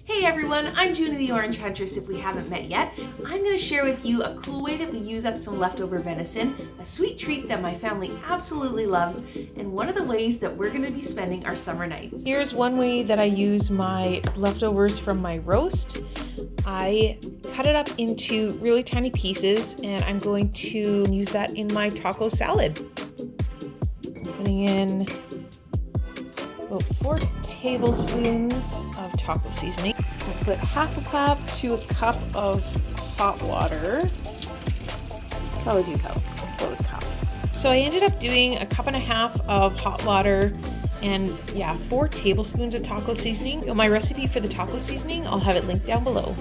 Hey everyone, I'm Junie the Orange Huntress if we haven't met yet. I'm going to share with you a cool way that we use up some leftover venison, a sweet treat that my family absolutely loves, and one of the ways that we're going to be spending our summer nights. Here's one way that I use my leftovers from my roast. I cut it up into really tiny pieces and I'm going to use that in my taco salad. Putting in about 4 tablespoons of taco seasoning. I'll put half a cup to a cup of hot water. Probably 2 cups, about a cup. So I ended up doing a cup and a half of hot water and 4 tablespoons of taco seasoning. My recipe for the taco seasoning, I'll have it linked down below.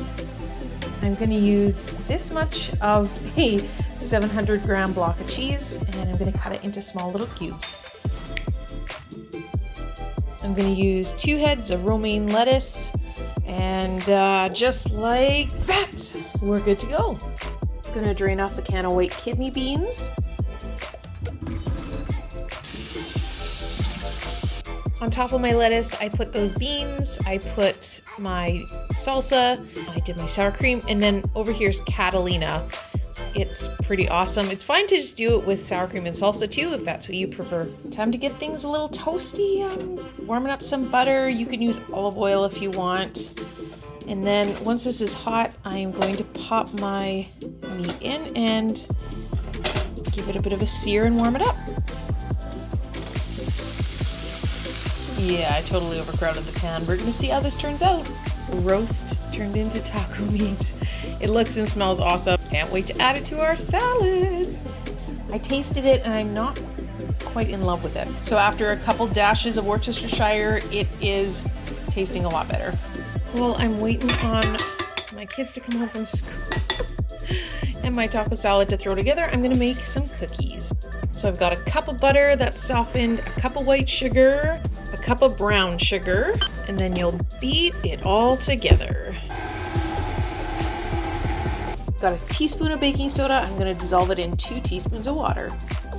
I'm going to use this much of a 700 gram block of cheese and I'm going to cut it into small little cubes. I'm going to use 2 heads of romaine lettuce and just like that, we're good to go. I'm going to drain off a can of white kidney beans. On top of my lettuce, I put those beans, I put my salsa, I did my sour cream, and then over here's catalina. It's pretty awesome. It's fine to just do it with sour cream and salsa too, if that's what you prefer. Time to get things a little toasty. Warming up some butter. You can use olive oil if you want. And then once this is hot, I am going to pop my meat in and give it a bit of a sear and warm it up. Yeah, I totally overcrowded the pan. We're gonna see how this turns out. Roast turned into taco meat. It looks and smells awesome. Can't wait to add it to our salad. I tasted it and I'm not quite in love with it. So after a couple dashes of Worcestershire, it is tasting a lot better. Well, I'm waiting on my kids to come home from school and my taco salad to throw together. I'm gonna make some cookies. So I've got a cup of butter that's softened, a cup of white sugar, a cup of brown sugar, and then you'll beat it all together. Got a teaspoon of baking soda. I'm going to dissolve it in 2 teaspoons of water,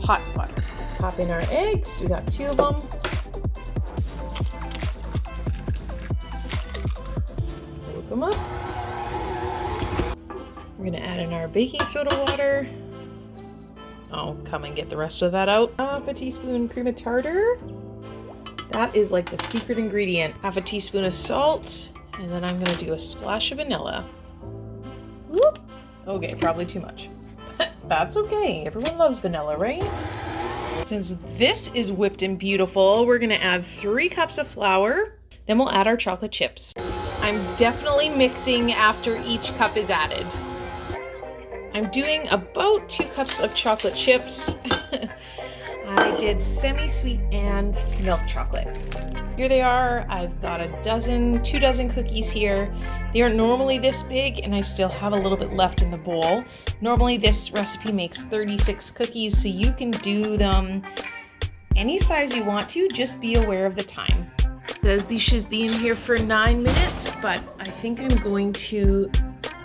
hot water. Pop in our eggs. We got 2 of them. Whip them up. We're going to add in our baking soda water. Oh, come and get the rest of that out. Half a teaspoon cream of tartar. That is like the secret ingredient. Half a teaspoon of salt. And then I'm going to do a splash of vanilla. Whoop. Okay, probably too much. That's okay. Everyone loves vanilla, right? Since this is whipped and beautiful, we're gonna add 3 cups of flour. Then we'll add our chocolate chips. I'm definitely mixing after each cup is added. I'm doing about 2 cups of chocolate chips. I did semi-sweet and milk chocolate. Here they are. I've got 2 dozen cookies here. They aren't normally this big and I still have a little bit left in the bowl. Normally this recipe makes 36 cookies, so you can do them any size you want to, just be aware of the time. It says these should be in here for 9 minutes, but I think I'm going to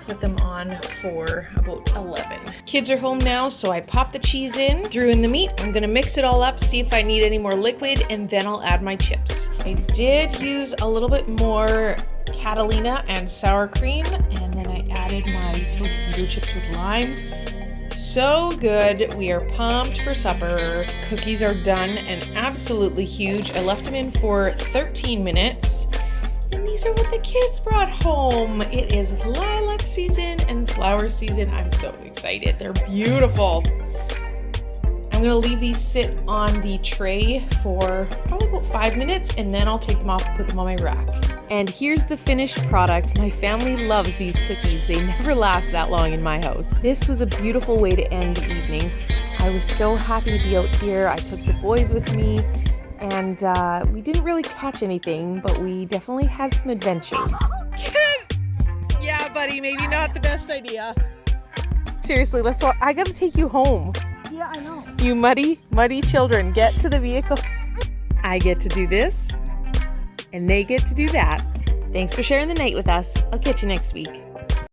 put them on for about 11. Kids are home now, so I popped the cheese in, threw in the meat. I'm gonna mix it all up, see if I need any more liquid, and then I'll add my chips. I did use a little bit more catalina and sour cream, and then I added my Tostito chips with lime. So good. We are pumped for supper. Cookies are done and absolutely huge. I left them in for 13 minutes. And these are what the kids brought home. It is lilac season and flower season. I'm so excited. They're beautiful. I'm gonna leave these sit on the tray for probably about 5 minutes and then I'll take them off and put them on my rack. And here's the finished product. My family loves these cookies. They never last that long in my house. This was a beautiful way to end the evening. I was so happy to be out here. I took the boys with me. And we didn't really catch anything, but we definitely had some adventures. Yeah, buddy, maybe not the best idea. Seriously, let's walk. I gotta take you home. Yeah, I know. You muddy children, get to the vehicle. I get to do this, and they get to do that. Thanks for sharing the night with us. I'll catch you next week.